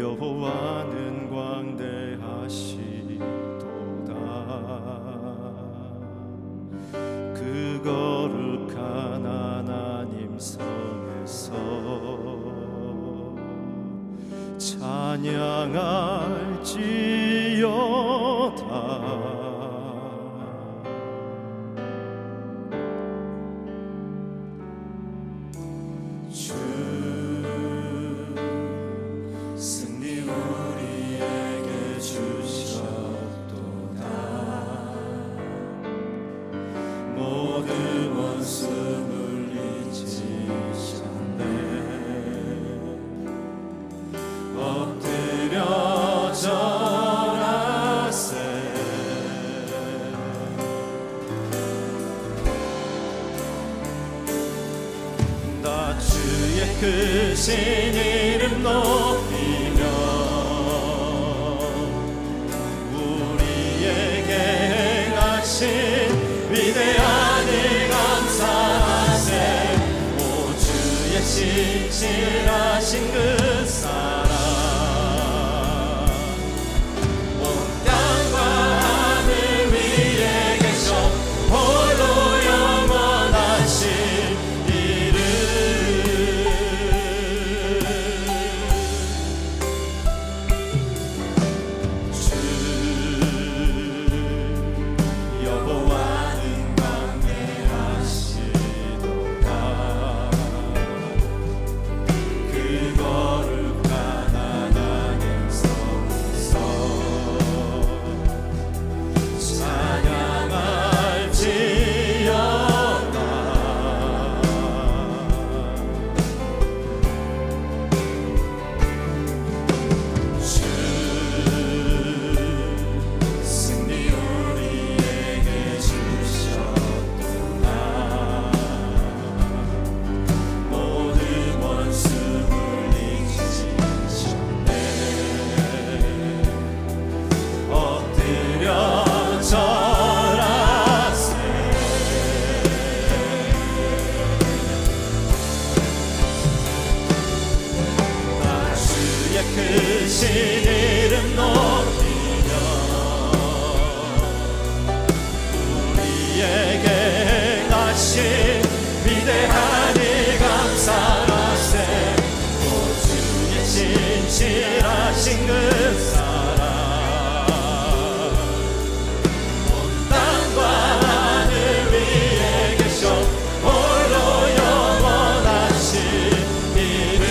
여호와는 광대하시도다. 그 거룩한 하나님 성에서 찬양할지어다. 크신 이름 높이며 우리에게 행하신 위대한 일 감사하세. 오 주의 신실하신 그 사랑 온 땅과 하늘 위에 계셔 홀로 영원하신 이름. 주 여호와는 강대하시도다. 그 거룩한 하나님 성에서 찬양할지어다. 주 승리 우리에게 주셨도다. 모든 원수 물리치셨네. 엎드려 절하세. 다 주의 크신 이름 높이며 우리에게 행하신 위대한 일 감사하세. 오 주의 신실하신 그 사랑 온 땅과 하늘 위에 계셔 홀로 영원하신 이름.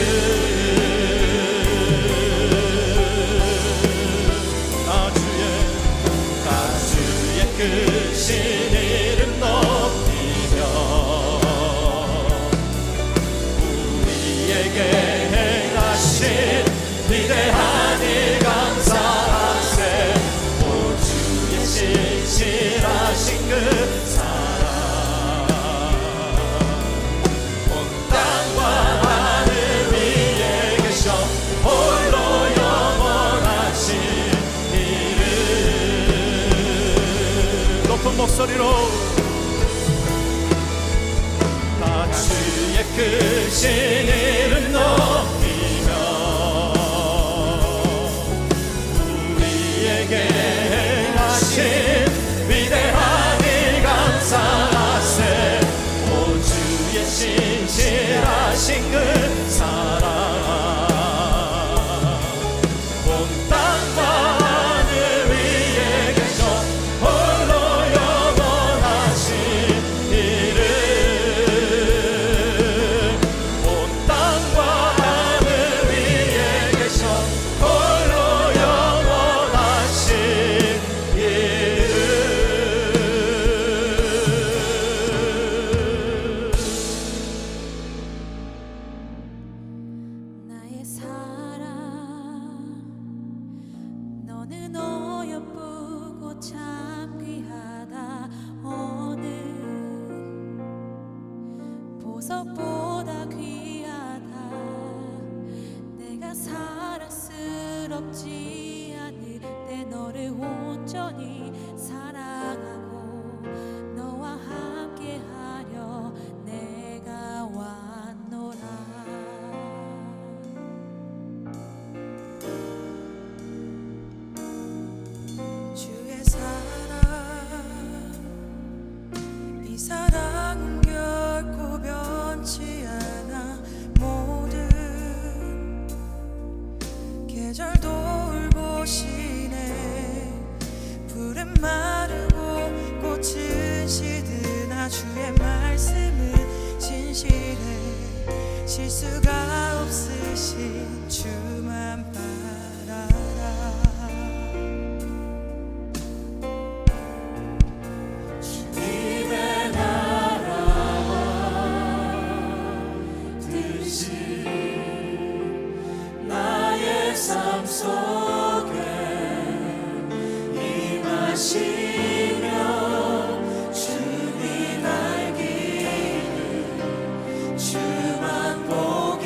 다 주의 크신 이름 높이며 우리에게 행하신 위대한 일 감사하세. 오 주의 신실하신 그 사랑 온 땅과 하늘 위에 계셔 홀로 영원하신 이름. 높은 목소리로 다 주의 크신 이름 높이며 우리에게 행하신 위대한 일 감사하세. 오 주의 신실하신 그 사랑 온 땅과 하늘 위에 계셔 홀로 영원하신 이름. 온 땅과 하늘 위에 계셔 홀로 영원하신 이름. 나의 사랑 너는 어여쁘고 참 귀하다. 어느 보석보다 귀하다. 내가 사랑스럽지 않을 때 너를 온전히 사랑하고 너와 함께하려 내가 왔노라. 주의 사랑 이 사랑은 결코 변치 않아. 모든 계절도 울보시네. 푸른 마르고 꽃은 시드나 주의 말씀은 진실해. 실수가 없으신 주만 바라라. 주님의 나라와 뜻이 나의 삶 속에 임하시며 주님 알기를 주만 보기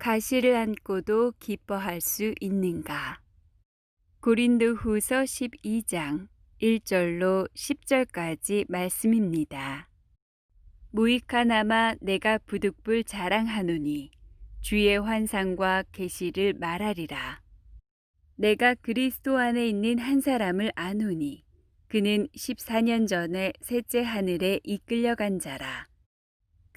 가시를 안고도 기뻐할 수 있는가? 고린도후서 12장 1절로 10절까지 말씀입니다. 무익하나마 내가 부득불 자랑하노니 주의 환상과 계시를 말하리라. 내가 그리스도 안에 있는 한 사람을 아노니 그는 14년 전에 셋째 하늘에 이끌려간 자라.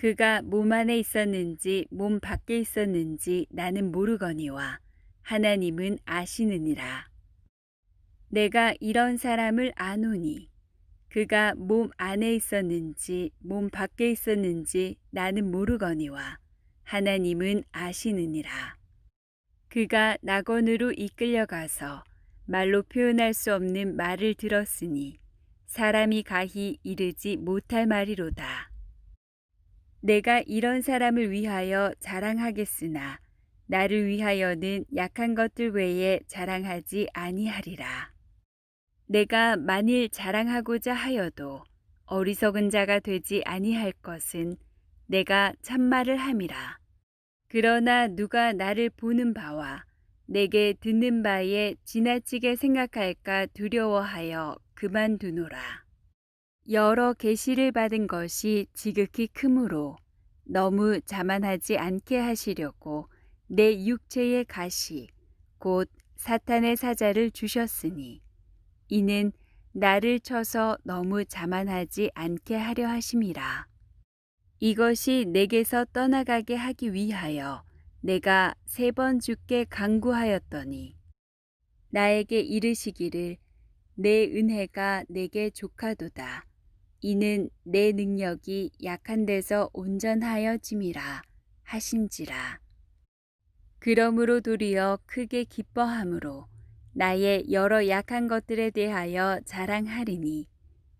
그가 몸 안에 있었는지 몸 밖에 있었는지 나는 모르거니와 하나님은 아시느니라. 내가 이런 사람을 아노니 그가 몸 안에 있었는지 몸 밖에 있었는지 나는 모르거니와 하나님은 아시느니라. 그가 낙원으로 이끌려가서 말로 표현할 수 없는 말을 들었으니 사람이 가히 이르지 못할 말이로다. 내가 이런 사람을 위하여 자랑하겠으나 나를 위하여는 약한 것들 외에 자랑하지 아니하리라. 내가 만일 자랑하고자 하여도 어리석은 자가 되지 아니할 것은 내가 참말을 함이라. 그러나 누가 나를 보는 바와 내게 듣는 바에 지나치게 생각할까 두려워하여 그만두노라. 여러 계시를 받은 것이 지극히 크므로 너무 자만하지 않게 하시려고 내 육체의 가시 곧 사탄의 사자를 주셨으니 이는 나를 쳐서 너무 자만하지 않게 하려 하심이라. 이것이 내게서 떠나가게 하기 위하여 내가 3번 주께 간구하였더니 나에게 이르시기를 내 은혜가 내게 족하도다. 이는 내 능력이 약한 데서 온전하여짐이라 하신지라. 그러므로 도리어 크게 기뻐함으로 나의 여러 약한 것들에 대하여 자랑하리니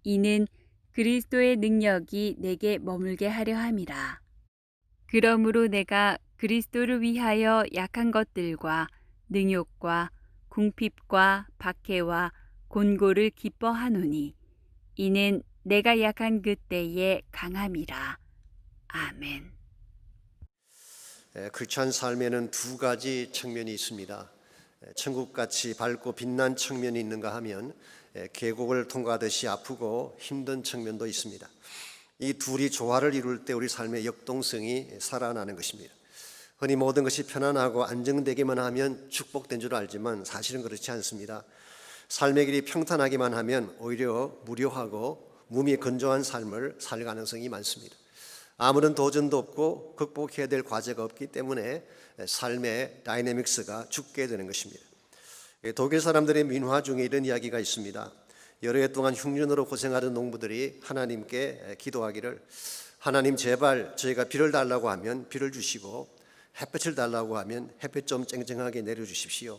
이는 그리스도의 능력이 내게 머물게 하려 함이라. 그러므로 내가 그리스도를 위하여 약한 것들과 능욕과 궁핍과 박해와 곤고를 기뻐하노니 이는 내가 약한 그때에 강함이라. 아멘. 크리스찬 삶에는 2가지 측면이 있습니다. 천국같이 밝고 빛난 측면이 있는가 하면 계곡을 통과하듯이 아프고 힘든 측면도 있습니다. 이 둘이 조화를 이룰 때 우리 삶의 역동성이 살아나는 것입니다. 흔히 모든 것이 편안하고 안정되기만 하면 축복된 줄 알지만 사실은 그렇지 않습니다. 삶의 길이 평탄하기만 하면 오히려 무료하고 몸이 건조한 삶을 살 가능성이 많습니다. 아무런 도전도 없고 극복해야 될 과제가 없기 때문에 삶의 다이내믹스가 죽게 되는 것입니다. 독일 사람들의 민화 중에 이런 이야기가 있습니다. 여러 해 동안 흉년으로 고생하던 농부들이 하나님께 기도하기를 하나님 제발 저희가 비를 달라고 하면 비를 주시고 햇볕을 달라고 하면 햇볕 좀 쨍쨍하게 내려주십시오.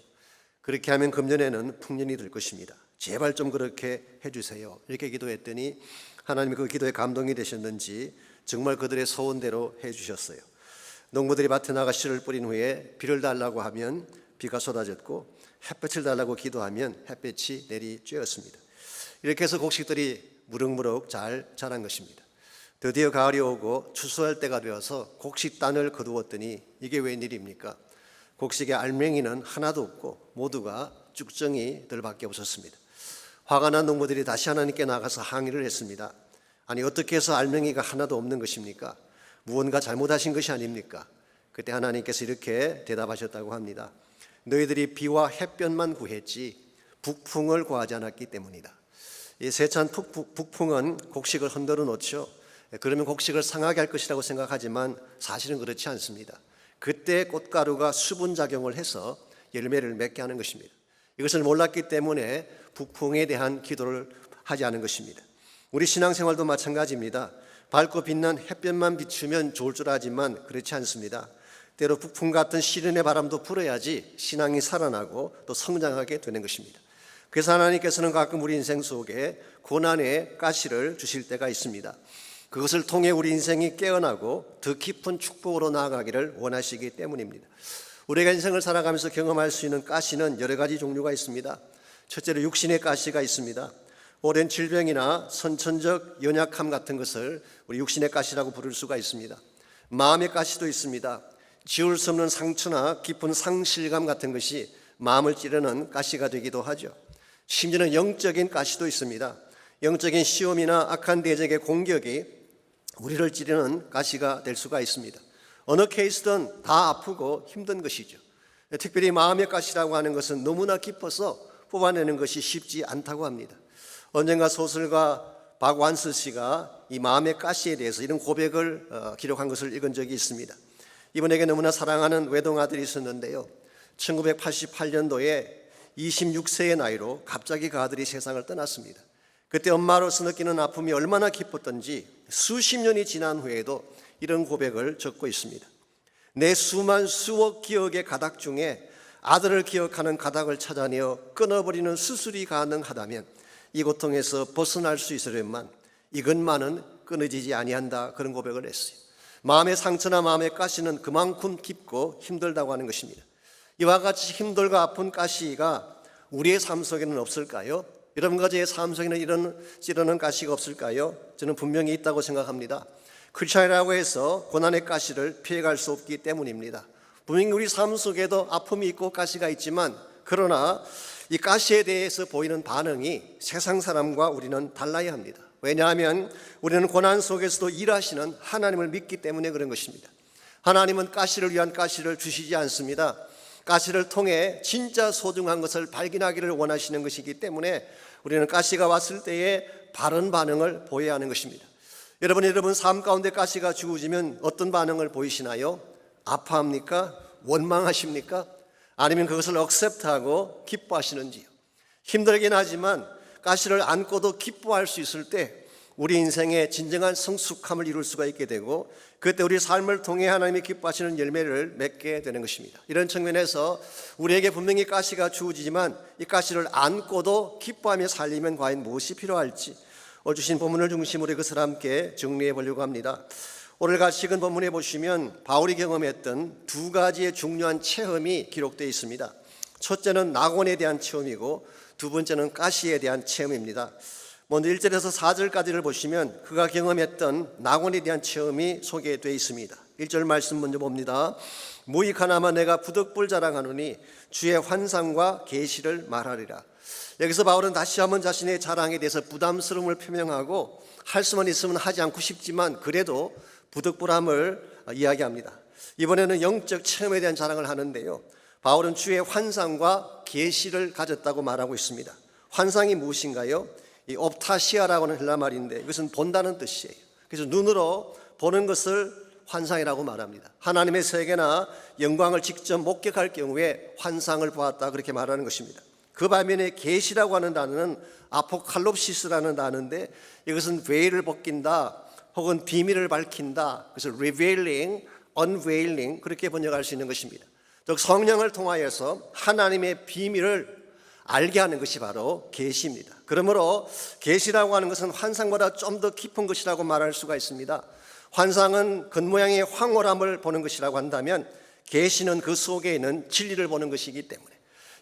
그렇게 하면 금년에는 풍년이 될 것입니다. 제발 좀 그렇게 해주세요. 이렇게 기도했더니 하나님이 그 기도에 감동이 되셨는지 정말 그들의 소원대로 해주셨어요. 농부들이 밭에 나가 씨를 뿌린 후에 비를 달라고 하면 비가 쏟아졌고 햇볕을 달라고 기도하면 햇볕이 내리쬐었습니다. 이렇게 해서 곡식들이 무럭무럭 잘 자란 것입니다. 드디어 가을이 오고 추수할 때가 되어서 곡식단을 거두었더니 이게 웬일입니까? 곡식의 알맹이는 하나도 없고 모두가 쭉정이들밖에 없었습니다. 화가 난 농부들이 다시 하나님께 나가서 항의를 했습니다. 아니 어떻게 해서 알맹이가 하나도 없는 것입니까? 무언가 잘못하신 것이 아닙니까? 그때 하나님께서 이렇게 대답하셨다고 합니다. 너희들이 비와 햇볕만 구했지 북풍을 구하지 않았기 때문이다. 이 세찬 북풍은 곡식을 흔들어 놓죠. 그러면 곡식을 상하게 할 것이라고 생각하지만 사실은 그렇지 않습니다. 그때 꽃가루가 수분작용을 해서 열매를 맺게 하는 것입니다. 이것을 몰랐기 때문에 북풍에 대한 기도를 하지 않은 것입니다. 우리 신앙생활도 마찬가지입니다. 밝고 빛난 햇볕만 비추면 좋을 줄 알지만 그렇지 않습니다. 때로 북풍 같은 시련의 바람도 불어야지 신앙이 살아나고 또 성장하게 되는 것입니다. 그래서 하나님께서는 가끔 우리 인생 속에 고난의 가시를 주실 때가 있습니다. 그것을 통해 우리 인생이 깨어나고 더 깊은 축복으로 나아가기를 원하시기 때문입니다. 우리가 인생을 살아가면서 경험할 수 있는 가시는 여러 가지 종류가 있습니다. 첫째로 육신의 가시가 있습니다. 오랜 질병이나 선천적 연약함 같은 것을 우리 육신의 가시라고 부를 수가 있습니다. 마음의 가시도 있습니다. 지울 수 없는 상처나 깊은 상실감 같은 것이 마음을 찌르는 가시가 되기도 하죠. 심지어는 영적인 가시도 있습니다. 영적인 시험이나 악한 대적의 공격이 우리를 찌르는 가시가 될 수가 있습니다. 어느 케이스든 다 아프고 힘든 것이죠. 특별히 마음의 가시라고 하는 것은 너무나 깊어서 뽑아내는 것이 쉽지 않다고 합니다. 언젠가 소설가 박완서 씨가 이 마음의 가시에 대해서 이런 고백을 기록한 것을 읽은 적이 있습니다. 이분에게 너무나 사랑하는 외동아들이 있었는데요, 1988년도에 26세의 나이로 갑자기 그 아들이 세상을 떠났습니다. 그때 엄마로서 느끼는 아픔이 얼마나 깊었던지 수십 년이 지난 후에도 이런 고백을 적고 있습니다. 내 수억 기억의 가닥 중에 아들을 기억하는 가닥을 찾아내어 끊어버리는 수술이 가능하다면 이 고통에서 벗어날 수 있으려면 이것만은 끊어지지 아니한다, 그런 고백을 했어요. 마음의 상처나 마음의 가시는 그만큼 깊고 힘들다고 하는 것입니다. 이와 같이 힘들고 아픈 가시가 우리의 삶 속에는 없을까요? 여러분과 제 삶 속에는 이런 찌르는 가시가 없을까요? 저는 분명히 있다고 생각합니다. 크리스찬이라고 해서 고난의 가시를 피해갈 수 없기 때문입니다. 분명히 우리 삶 속에도 아픔이 있고 가시가 있지만, 그러나 이 가시에 대해서 보이는 반응이 세상 사람과 우리는 달라야 합니다. 왜냐하면 우리는 고난 속에서도 일하시는 하나님을 믿기 때문에 그런 것입니다. 하나님은 가시를 위한 가시를 주시지 않습니다. 가시를 통해 진짜 소중한 것을 발견하기를 원하시는 것이기 때문에 우리는 가시가 왔을 때에 바른 반응을 보여야 하는 것입니다. 여러분 삶 가운데 가시가 주어지면 어떤 반응을 보이시나요? 아파합니까? 원망하십니까? 아니면 그것을 억셉트하고 기뻐하시는지요? 힘들긴 하지만 가시를 안고도 기뻐할 수 있을 때 우리 인생의 진정한 성숙함을 이룰 수가 있게 되고, 그때 우리 삶을 통해 하나님이 기뻐하시는 열매를 맺게 되는 것입니다. 이런 측면에서 우리에게 분명히 가시가 주어지지만 이 가시를 안고도 기뻐하며 살리면 과연 무엇이 필요할지 오늘 주신 본문을 중심으로 그것을 함께 정리해 보려고 합니다. 오늘 가시근 본문에 보시면 바울이 경험했던 두 가지의 중요한 체험이 기록되어 있습니다. 첫째는 낙원에 대한 체험이고 두 번째는 가시에 대한 체험입니다. 먼저 1절에서 4절까지를 보시면 그가 경험했던 낙원에 대한 체험이 소개되어 있습니다. 1절 말씀 먼저 봅니다. 무익하나마 내가 부득불 자랑하노니 주의 환상과 계시를 말하리라. 여기서 바울은 다시 한번 자신의 자랑에 대해서 부담스러움을 표명하고 할 수만 있으면 하지 않고 싶지만 그래도 부득불함을 이야기합니다. 이번에는 영적 체험에 대한 자랑을 하는데요, 바울은 주의 환상과 계시를 가졌다고 말하고 있습니다. 환상이 무엇인가요? 이 옵타시아라고 하는 헬라 말인데 이것은 본다는 뜻이에요. 그래서 눈으로 보는 것을 환상이라고 말합니다. 하나님의 세계나 영광을 직접 목격할 경우에 환상을 보았다, 그렇게 말하는 것입니다. 그 반면에 계시라고 하는 단어는 아포칼롭시스라는 단어인데 이것은 veil을 벗긴다 혹은 비밀을 밝힌다, 그래서 revealing, unveiling 그렇게 번역할 수 있는 것입니다. 즉 성령을 통하여서 하나님의 비밀을 알게 하는 것이 바로 계시입니다. 그러므로 계시라고 하는 것은 환상보다 좀 더 깊은 것이라고 말할 수가 있습니다. 환상은 겉모양의 황홀함을 보는 것이라고 한다면 계시는 그 속에 있는 진리를 보는 것이기 때문에,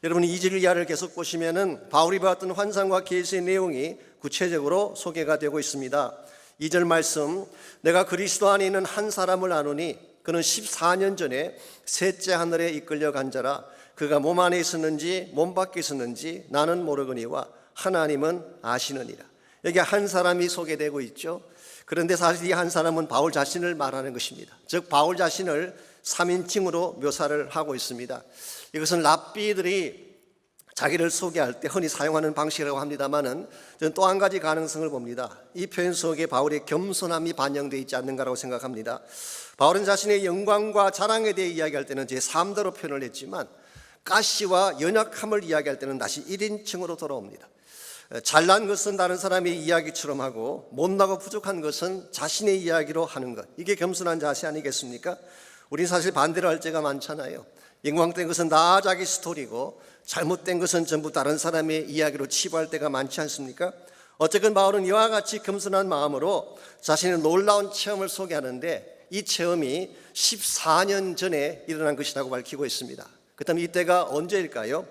여러분 2절 이하를 계속 보시면은 바울이 봤던 환상과 계시의 내용이 구체적으로 소개가 되고 있습니다. 2절 말씀, 내가 그리스도 안에 있는 한 사람을 아노니 그는 14년 전에 셋째 하늘에 이끌려 간 자라. 그가 몸 안에 있었는지 몸 밖에 있었는지 나는 모르거니와 하나님은 아시느니라. 여기 한 사람이 소개되고 있죠. 그런데 사실 이 한 사람은 바울 자신을 말하는 것입니다. 즉 바울 자신을 3인칭으로 묘사를 하고 있습니다. 이것은 랍비들이 자기를 소개할 때 흔히 사용하는 방식이라고 합니다만은 저는 또 한 가지 가능성을 봅니다. 이 표현 속에 바울의 겸손함이 반영되어 있지 않는가라고 생각합니다. 바울은 자신의 영광과 자랑에 대해 이야기할 때는 제 3대로 표현을 했지만 가시와 연약함을 이야기할 때는 다시 1인칭으로 돌아옵니다. 잘난 것은 다른 사람의 이야기처럼 하고 못나고 부족한 것은 자신의 이야기로 하는 것, 이게 겸손한 자세 아니겠습니까? 우리는 사실 반대로 할 때가 많잖아요. 영광된 것은 다 자기 스토리고 잘못된 것은 전부 다른 사람의 이야기로 치부할 때가 많지 않습니까? 어쨌든 바울은 이와 같이 겸손한 마음으로 자신의 놀라운 체험을 소개하는데 이 체험이 14년 전에 일어난 것이라고 밝히고 있습니다. 그렇다면 이때가 언제일까요?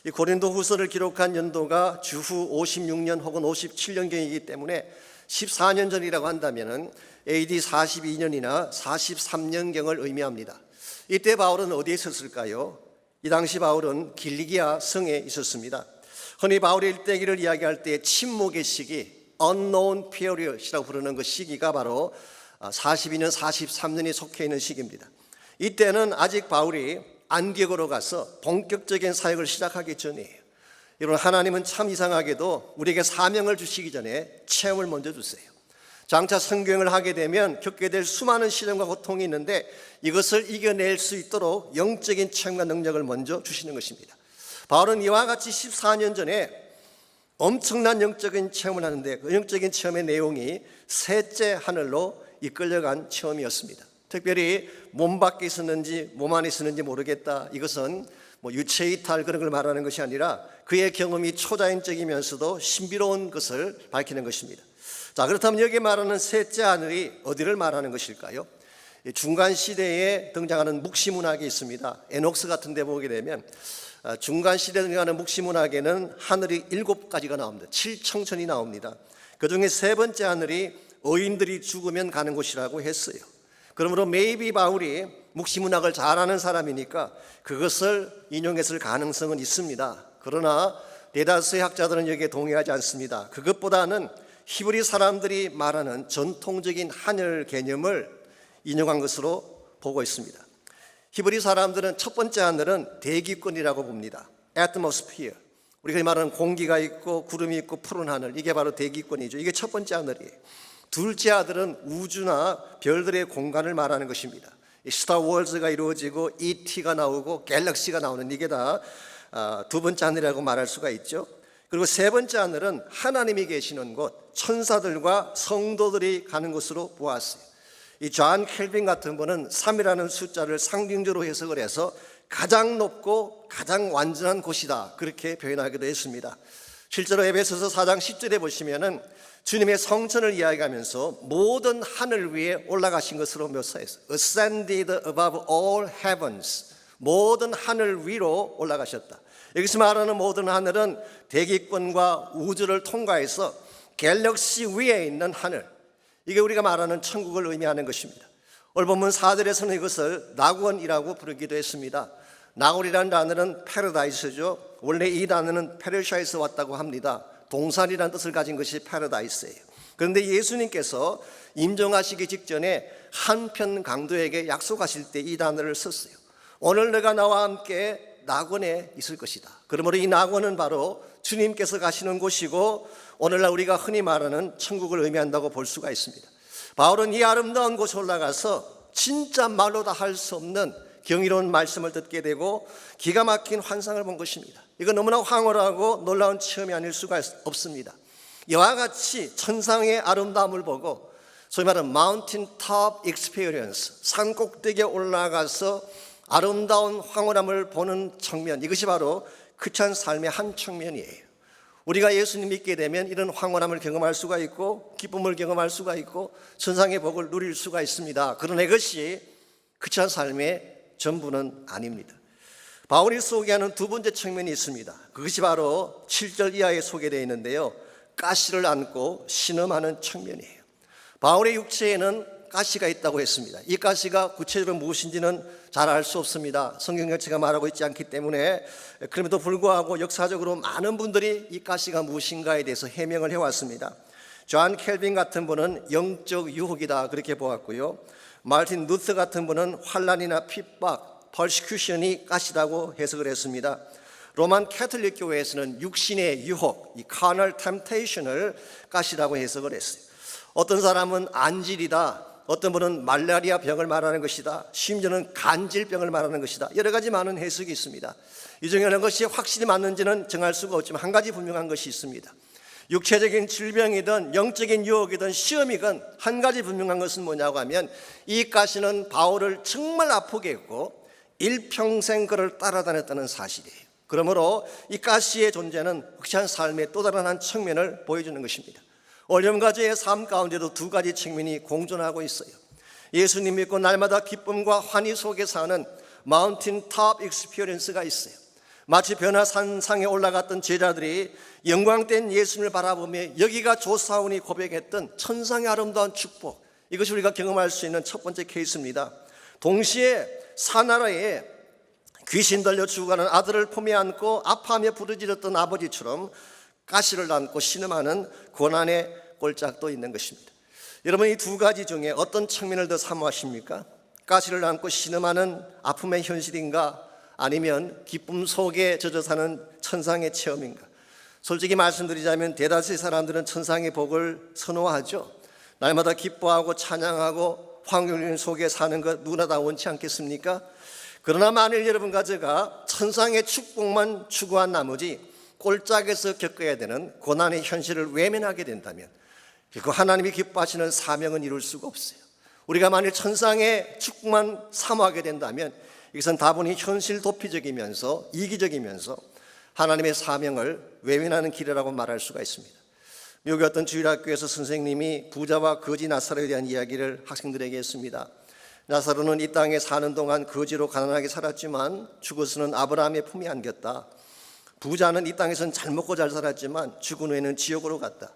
이 고린도 후서를 기록한 연도가 주후 56년 혹은 57년경이기 때문에 14년 전이라고 한다면 AD 42년이나 43년경을 의미합니다. 이때 바울은 어디에 있었을까요? 이 당시 바울은 길리기아 성에 있었습니다. 흔히 바울의 일대기를 이야기할 때 침묵의 시기, unknown period이라고 부르는 그 시기가 바로 42년, 43년이 속해 있는 시기입니다. 이때는 아직 바울이 안디옥으로 가서 본격적인 사역을 시작하기 전이에요. 여러분, 하나님은 참 이상하게도 우리에게 사명을 주시기 전에 체험을 먼저 주세요. 장차 성경을 하게 되면 겪게 될 수많은 시련과 고통이 있는데 이것을 이겨낼 수 있도록 영적인 체험과 능력을 먼저 주시는 것입니다. 바울은 이와 같이 14년 전에 엄청난 영적인 체험을 하는데 그 영적인 체험의 내용이 셋째 하늘로 이끌려간 체험이었습니다. 특별히 몸 밖에 있었는지 몸 안에 있었는지 모르겠다. 이것은 유체이탈 그런 걸 말하는 것이 아니라 그의 경험이 초자연적이면서도 신비로운 것을 밝히는 것입니다. 자, 그렇다면 여기 말하는 셋째 하늘이 어디를 말하는 것일까요? 중간 시대에 등장하는 묵시문학이 있습니다. 에녹스 같은 데 보게 되면 중간 시대에 등장하는 묵시문학에는 하늘이 7가지가 나옵니다. 7청천이 나옵니다. 그 중에 세 번째 하늘이 의인들이 죽으면 가는 곳이라고 했어요. 그러므로 maybe 바울이 묵시문학을 잘 아는 사람이니까 그것을 인용했을 가능성은 있습니다. 그러나 대다수의 학자들은 여기에 동의하지 않습니다. 그것보다는 히브리 사람들이 말하는 전통적인 하늘 개념을 인용한 것으로 보고 있습니다. 히브리 사람들은 첫 번째 하늘은 대기권이라고 봅니다. atmosphere. 우리가 말하는 공기가 있고 구름이 있고 푸른 하늘, 이게 바로 대기권이죠. 이게 첫 번째 하늘이에요. 둘째 하늘은 우주나 별들의 공간을 말하는 것입니다. 스타워즈가 이루어지고 ET가 나오고 갤럭시가 나오는 이게 다 두 번째 하늘이라고 말할 수가 있죠. 그리고 세 번째 하늘은 하나님이 계시는 곳, 천사들과 성도들이 가는 곳으로 보았어요. 이 존 켈빈 같은 분은 3이라는 숫자를 상징적으로 해석을 해서 가장 높고 가장 완전한 곳이다, 그렇게 표현하기도 했습니다. 실제로 에베소서 4장 10절에 보시면은 주님의 성천을 이야기하면서 모든 하늘 위에 올라가신 것으로 묘사했어요. Ascended above all heavens. 모든 하늘 위로 올라가셨다. 여기서 말하는 모든 하늘은 대기권과 우주를 통과해서 갤럭시 위에 있는 하늘, 이게 우리가 말하는 천국을 의미하는 것입니다. 오늘 본문 4절에서는 이것을 낙원이라고 부르기도 했습니다. 낙원이라는 단어는 패러다이스죠. 원래 이 단어는 페르시아에서 왔다고 합니다. 동산이라는 뜻을 가진 것이 패러다이스예요. 그런데 예수님께서 임종하시기 직전에 한편 강도에게 약속하실 때 이 단어를 썼어요. 오늘 내가 나와 함께 낙원에 있을 것이다. 그러므로 이 낙원은 바로 주님께서 가시는 곳이고 오늘날 우리가 흔히 말하는 천국을 의미한다고 볼 수가 있습니다. 바울은 이 아름다운 곳에 올라가서 진짜 말로 다 할 수 없는 경이로운 말씀을 듣게 되고 기가 막힌 환상을 본 것입니다. 이건 너무나 황홀하고 놀라운 체험이 아닐 수가 없습니다. 이와 같이 천상의 아름다움을 보고 소위 말하는 mountain top experience, 산 꼭대기에 올라가서 아름다운 황홀함을 보는 측면, 이것이 바로 크리스찬 삶의 한 측면이에요. 우리가 예수님 믿게 되면 이런 황홀함을 경험할 수가 있고 기쁨을 경험할 수가 있고 천상의 복을 누릴 수가 있습니다. 그러나 이것이 크리스찬 삶의 전부는 아닙니다. 바울이 소개하는 두 번째 측면이 있습니다. 그것이 바로 7절 이하에 소개되어 있는데요, 가시를 안고 신음하는 측면이에요. 바울의 육체에는 가시가 있다고 했습니다. 이 가시가 구체적으로 무엇인지는 잘 알 수 없습니다. 성경 자체가 말하고 있지 않기 때문에. 그럼에도 불구하고 역사적으로 많은 분들이 이 가시가 무엇인가에 대해서 해명을 해왔습니다. 존 켈빈 같은 분은 영적 유혹이다, 그렇게 보았고요. 마르틴 루터 같은 분은 환난이나 핍박, persecution이 가시라고 해석을 했습니다. 로만 캐톨릭 교회에서는 육신의 유혹, 이 carnal temptation을 가시라고 해석을 했어요. 어떤 사람은 안질이다, 어떤 분은 말라리아 병을 말하는 것이다, 심지어는 간질병을 말하는 것이다, 여러 가지 많은 해석이 있습니다. 이 중에 어느 것이 확실히 맞는지는 정할 수가 없지만 한 가지 분명한 것이 있습니다. 육체적인 질병이든 영적인 유혹이든 시험이든 한 가지 분명한 것은 뭐냐고 하면 이 가시는 바울을 정말 아프게 했고 일평생 그를 따라다녔다는 사실이에요. 그러므로 이 가시의 존재는 크리스찬 삶의 또 다른 한 측면을 보여주는 것입니다. 어려움가지의 삶 가운데도 두 가지 측면이 공존하고 있어요. 예수님 믿고 날마다 기쁨과 환희 속에 사는 마운틴 탑 익스피리언스가 있어요. 마치 변화산상에 올라갔던 제자들이 영광된 예수님을 바라보며 여기가 조사원이 고백했던 천상의 아름다운 축복, 이것이 우리가 경험할 수 있는 첫 번째 케이스입니다. 동시에 사나라에 귀신 들려 죽어가는 아들을 품에 안고 아파하며 부르짖었던 아버지처럼 가시를 안고 신음하는 고난의 꼴짝도 있는 것입니다. 여러분, 이 두 가지 중에 어떤 측면을 더 사모하십니까? 가시를 안고 신음하는 아픔의 현실인가, 아니면 기쁨 속에 젖어 사는 천상의 체험인가? 솔직히 말씀드리자면 대다수의 사람들은 천상의 복을 선호하죠. 날마다 기뻐하고 찬양하고 환경 속에 사는 것 누구나 다 원치 않겠습니까? 그러나 만일 여러분과 제가 천상의 축복만 추구한 나머지 꼴짝에서 겪어야 되는 고난의 현실을 외면하게 된다면 그 하나님이 기뻐하시는 사명은 이룰 수가 없어요. 우리가 만일 천상의 축복만 사모하게 된다면 이것은 다분히 현실 도피적이면서 이기적이면서 하나님의 사명을 외면하는 길이라고 말할 수가 있습니다. 미국의 어떤 주일학교에서 선생님이 부자와 거지 나사로에 대한 이야기를 학생들에게 했습니다. 나사로는 이 땅에 사는 동안 거지로 가난하게 살았지만 죽어서는 아브라함의 품에 안겼다. 부자는 이 땅에서는 잘 먹고 잘 살았지만 죽은 후에는 지옥으로 갔다.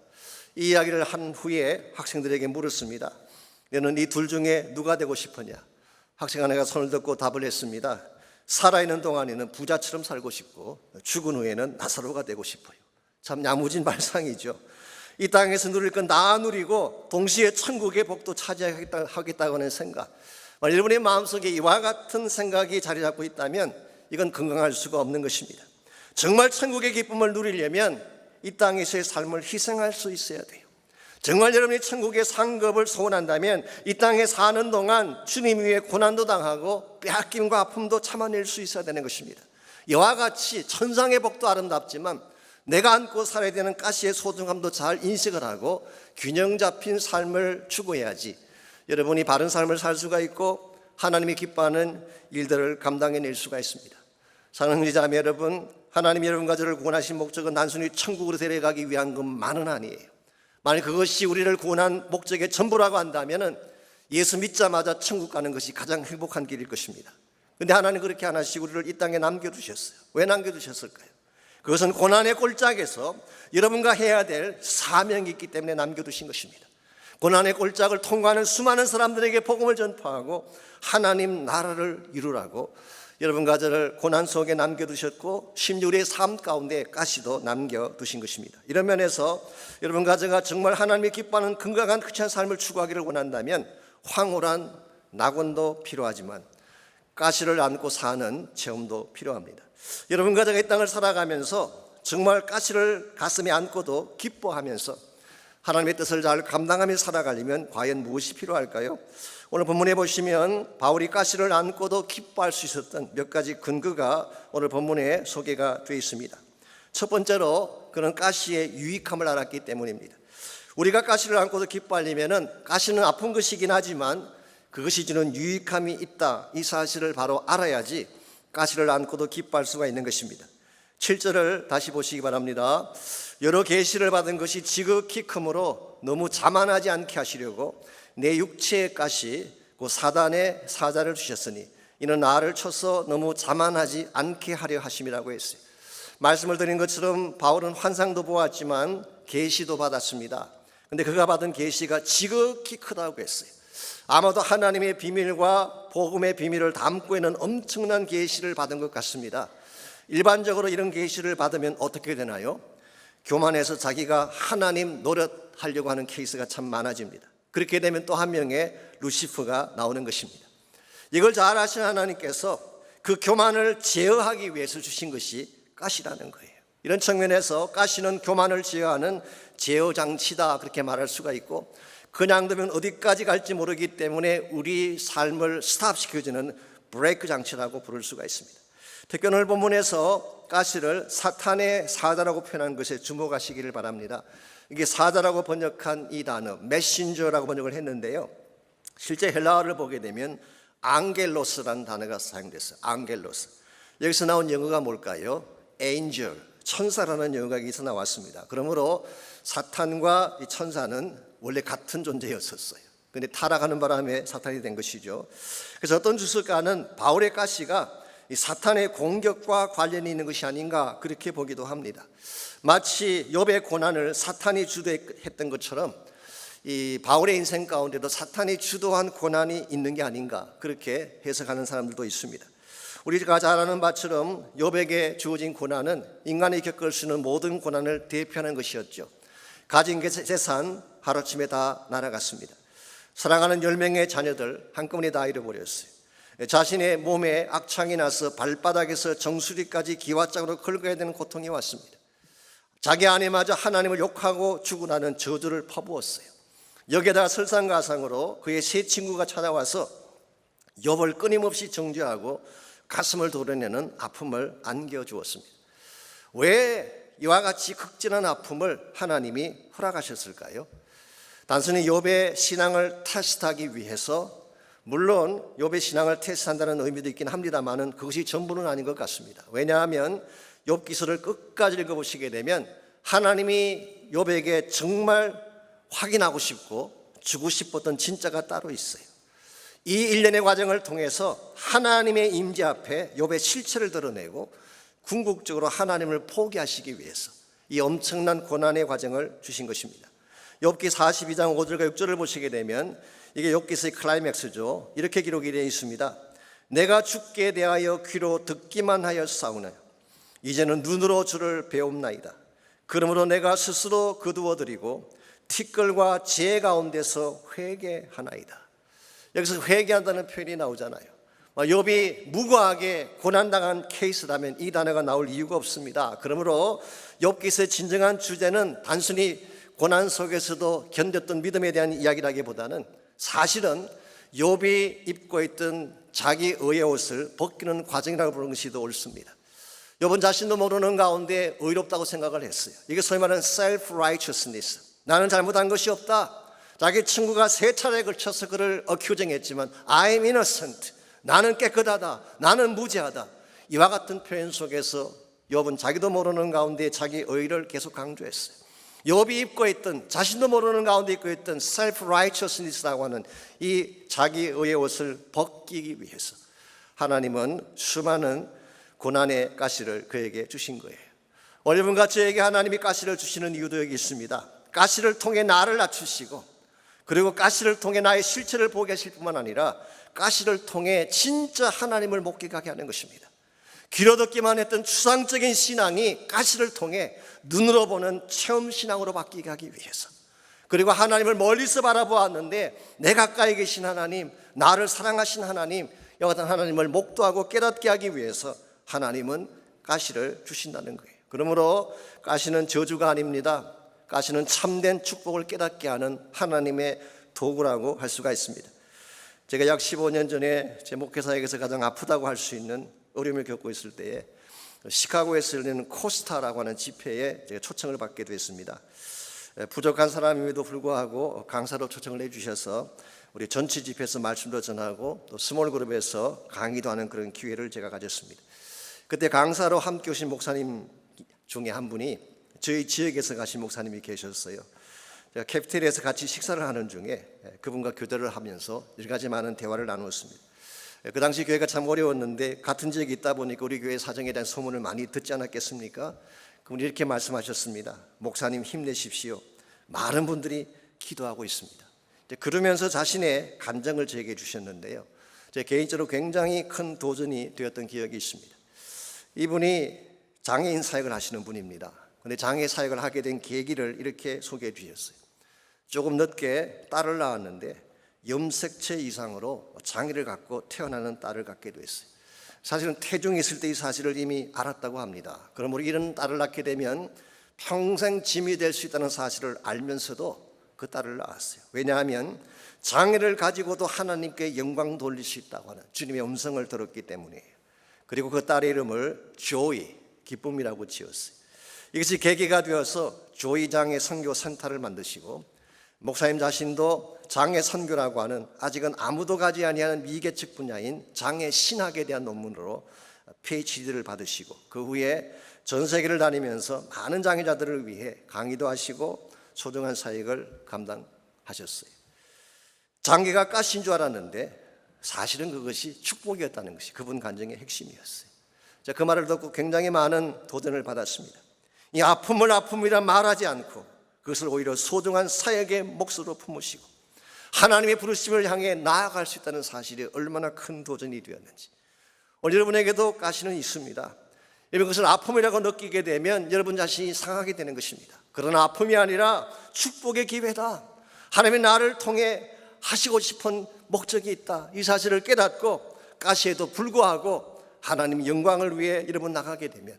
이 이야기를 한 후에 학생들에게 물었습니다. 너는 이 둘 중에 누가 되고 싶으냐? 학생 하나가 손을 들고 답을 했습니다. 살아있는 동안에는 부자처럼 살고 싶고 죽은 후에는 나사로가 되고 싶어요. 참 야무진 발상이죠. 이 땅에서 누릴 건 다 누리고 동시에 천국의 복도 차지하겠다고 하는 생각, 여러분의 마음속에 이와 같은 생각이 자리 잡고 있다면 이건 건강할 수가 없는 것입니다. 정말 천국의 기쁨을 누리려면 이 땅에서의 삶을 희생할 수 있어야 돼요. 정말 여러분이 천국의 상급을 소원한다면 이 땅에 사는 동안 주님 위에 고난도 당하고 빼앗김과 아픔도 참아낼 수 있어야 되는 것입니다. 이와 같이 천상의 복도 아름답지만 내가 안고 살아야 되는 가시의 소중함도 잘 인식을 하고 균형 잡힌 삶을 추구해야지 여러분이 바른 삶을 살 수가 있고 하나님이 기뻐하는 일들을 감당해낼 수가 있습니다. 사랑하는 자매 여러분, 하나님이 여러분과 저를 구원하신 목적은 단순히 천국으로 데려가기 위한 것만은 아니에요. 만약 그것이 우리를 구원한 목적의 전부라고 한다면 예수 믿자마자 천국 가는 것이 가장 행복한 길일 것입니다. 그런데 하나님 그렇게 안 하시고 우리를 이 땅에 남겨두셨어요. 왜 남겨두셨을까요? 그것은 고난의 꼴짝에서 여러분과 해야 될 사명이 있기 때문에 남겨두신 것입니다. 고난의 꼴짝을 통과하는 수많은 사람들에게 복음을 전파하고 하나님 나라를 이루라고 여러분과 저를 고난 속에 남겨두셨고 심지어 우리의 삶 가운데 가시도 남겨두신 것입니다. 이런 면에서 여러분과 제가 정말 하나님이 기뻐하는 건강한 크리스찬 삶을 추구하기를 원한다면 황홀한 낙원도 필요하지만 가시를 안고 사는 체험도 필요합니다. 여러분과 제가 이 땅을 살아가면서 정말 가시를 가슴에 안고도 기뻐하면서 하나님의 뜻을 잘 감당하며 살아가려면 과연 무엇이 필요할까요? 오늘 본문에 보시면 바울이 가시를 안고도 기뻐할 수 있었던 몇 가지 근거가 오늘 본문에 소개가 되어 있습니다. 첫 번째로 그는 가시의 유익함을 알았기 때문입니다. 우리가 가시를 안고도 기뻐하려면 가시는 아픈 것이긴 하지만 그것이 주는 유익함이 있다, 이 사실을 바로 알아야지 가시를 안고도 기뻐할 수가 있는 것입니다. 7절을 다시 보시기 바랍니다. 여러 계시를 받은 것이 지극히 크므로 너무 자만하지 않게 하시려고 내 육체의 가시 그 사단의 사자를 주셨으니 이는 나를 쳐서 너무 자만하지 않게 하려 하심이라고 했어요. 말씀을 드린 것처럼 바울은 환상도 보았지만 계시도 받았습니다. 그런데 그가 받은 계시가 지극히 크다고 했어요. 아마도 하나님의 비밀과 복음의 비밀을 담고 있는 엄청난 계시를 받은 것 같습니다. 일반적으로 이런 계시를 받으면 어떻게 되나요? 교만해서 자기가 하나님 노릇하려고 하는 케이스가 참 많아집니다. 그렇게 되면 또 한 명의 루시퍼가 나오는 것입니다. 이걸 잘 아시는 하나님께서 그 교만을 제어하기 위해서 주신 것이 가시라는 거예요. 이런 측면에서 가시는 교만을 제어하는 제어 장치다, 그렇게 말할 수가 있고, 그냥 두면 어디까지 갈지 모르기 때문에 우리 삶을 스탑시켜주는 브레이크 장치라고 부를 수가 있습니다. 특히 오늘 본문에서 가시를 사탄의 사자라고 표현한 것에 주목하시기를 바랍니다. 이게 사자라고 번역한 이 단어 메신저라고 번역을 했는데요, 실제 헬라어를 보게 되면 앙겔로스라는 단어가 사용됐어요. 앙겔로스. 여기서 나온 영어가 뭘까요? angel, 천사라는 영어가 여기서 나왔습니다. 그러므로 사탄과 이 천사는 원래 같은 존재였었어요. 그런데 타락하는 바람에 사탄이 된 것이죠. 그래서 어떤 주석가는 바울의 가시가 이 사탄의 공격과 관련이 있는 것이 아닌가, 그렇게 보기도 합니다. 마치 욥의 고난을 사탄이 주도했던 것처럼 이 바울의 인생 가운데도 사탄이 주도한 고난이 있는 게 아닌가 그렇게 해석하는 사람들도 있습니다. 우리가 잘 아는 바처럼 욥에게 주어진 고난은 인간이 겪을 수 있는 모든 고난을 대표하는 것이었죠. 가진 재산 하루아침에 다 날아갔습니다. 사랑하는 10명의 자녀들 한꺼번에 다 잃어버렸어요. 자신의 몸에 악창이 나서 발바닥에서 정수리까지 기와장으로 긁어야 되는 고통이 왔습니다. 자기 아내마저 하나님을 욕하고 죽으라는 저주를 퍼부었어요. 여기에다가 설상가상으로 그의 세 친구가 찾아와서 욥을 끊임없이 정죄하고 가슴을 도려내는 아픔을 안겨주었습니다. 왜 이와 같이 극진한 아픔을 하나님이 허락하셨을까요? 단순히 욥의 신앙을 테스트하기 위해서, 물론 욥의 신앙을 테스트한다는 의미도 있긴 합니다만 그것이 전부는 아닌 것 같습니다. 왜냐하면 욥기서를 끝까지 읽어보시게 되면 하나님이 욥에게 정말 확인하고 싶고 주고 싶었던 진짜가 따로 있어요. 이 일련의 과정을 통해서 하나님의 임재 앞에 욥의 실체를 드러내고 궁극적으로 하나님을 포기하시기 위해서 이 엄청난 고난의 과정을 주신 것입니다. 욥기 42장 5절과 6절을 보시게 되면 이게 욥기서의 클라이맥스죠. 이렇게 기록이 되어 있습니다. 내가 주께 대하여 귀로 듣기만 하였사오나 이제는 눈으로 주를 배움나이다. 그러므로 내가 스스로 거두어드리고 티끌과 재 가운데서 회개하나이다. 여기서 회개한다는 표현이 나오잖아요. 욥이 무고하게 고난당한 케이스라면 이 단어가 나올 이유가 없습니다. 그러므로 욥기서의 진정한 주제는 단순히 고난 속에서도 견뎠던 믿음에 대한 이야기라기보다는 사실은 욥이 입고 있던 자기 의의 옷을 벗기는 과정이라고 부르는 것이 더 옳습니다. 욥은 자신도 모르는 가운데 의롭다고 생각을 했어요. 이게 소위 말하는 self-righteousness. 나는 잘못한 것이 없다. 자기 친구가 3차례에 걸쳐서 그를 accusing했지만 I'm innocent. 나는 깨끗하다. 나는 무죄하다. 이와 같은 표현 속에서 욥은 자기도 모르는 가운데 자기 의를 계속 강조했어요. 욥이 입고 있던, 자신도 모르는 가운데 입고 있던 self-righteousness라고 하는 이 자기 의의 옷을 벗기기 위해서 하나님은 수많은 고난의 가시를 그에게 주신 거예요. 여러분과 저에게 하나님이 가시를 주시는 이유도 여기 있습니다. 가시를 통해 나를 낮추시고, 그리고 가시를 통해 나의 실체를 보게 하실 뿐만 아니라 가시를 통해 진짜 하나님을 목격하게 하는 것입니다. 귀로 듣기만 했던 추상적인 신앙이 가시를 통해 눈으로 보는 체험 신앙으로 바뀌게 하기 위해서, 그리고 하나님을 멀리서 바라보았는데 내 가까이 계신 하나님, 나를 사랑하신 하나님, 이와 같은 하나님을 목도하고 깨닫게 하기 위해서 하나님은 가시를 주신다는 거예요. 그러므로 가시는 저주가 아닙니다. 가시는 참된 축복을 깨닫게 하는 하나님의 도구라고 할 수가 있습니다. 제가 약 15년 전에 제 목회사역에서 가장 아프다고 할 수 있는 어려움을 겪고 있을 때에 시카고에서 열리는 코스타라고 하는 집회에 제가 초청을 받게 됐습니다. 부족한 사람임에도 불구하고 강사로 초청을 해주셔서 우리 전체 집회에서 말씀도 전하고 또 스몰 그룹에서 강의도 하는 그런 기회를 제가 가졌습니다. 그때 강사로 함께 오신 목사님 중에 한 분이 저희 지역에서 가신 목사님이 계셨어요. 제가 캐피테리아에서 같이 식사를 하는 중에 그분과 교대를 하면서 여러 가지 많은 대화를 나누었습니다. 그 당시 교회가 참 어려웠는데 같은 지역에 있다 보니까 우리 교회 사정에 대한 소문을 많이 듣지 않았겠습니까? 그분이 이렇게 말씀하셨습니다. 목사님 힘내십시오. 많은 분들이 기도하고 있습니다. 그러면서 자신의 간증을 제게 주셨는데요. 제 개인적으로 굉장히 큰 도전이 되었던 기억이 있습니다. 이분이 장애인 사역을 하시는 분입니다. 그런데 장애 사역을 하게 된 계기를 이렇게 소개해 주셨어요. 조금 늦게 딸을 낳았는데 염색체 이상으로 장애를 갖고 태어나는 딸을 갖게 됐어요. 사실은 태중에 있을 때 이 사실을 이미 알았다고 합니다. 그러므로 이런 딸을 낳게 되면 평생 짐이 될 수 있다는 사실을 알면서도 그 딸을 낳았어요. 왜냐하면 장애를 가지고도 하나님께 영광 돌릴 수 있다고 하는 주님의 음성을 들었기 때문이에요. 그리고 그 딸의 이름을 조이, 기쁨이라고 지었어요. 이것이 계기가 되어서 조이 장애 선교 센터를 만드시고, 목사님 자신도 장애 선교라고 하는 아직은 아무도 가지 아니하는 미개척 분야인 장애 신학에 대한 논문으로 PhD를 받으시고, 그 후에 전 세계를 다니면서 많은 장애자들을 위해 강의도 하시고 소중한 사역을 감당하셨어요. 장애가 가시인 줄 알았는데 사실은 그것이 축복이었다는 것이 그분 간증의 핵심이었어요. 제가 그 말을 듣고 굉장히 많은 도전을 받았습니다. 이 아픔을 아픔이라 말하지 않고 그것을 오히려 소중한 사역의 몫으로 품으시고 하나님의 부르심을 향해 나아갈 수 있다는 사실이 얼마나 큰 도전이 되었는지 오늘 여러분에게도 가시는 있습니다. 여러분 그것을 아픔이라고 느끼게 되면 여러분 자신이 상하게 되는 것입니다. 그러나 아픔이 아니라 축복의 기회다. 하나님이 나를 통해 하시고 싶은 목적이 있다. 이 사실을 깨닫고 가시에도 불구하고 하나님 영광을 위해 여러분 나가게 되면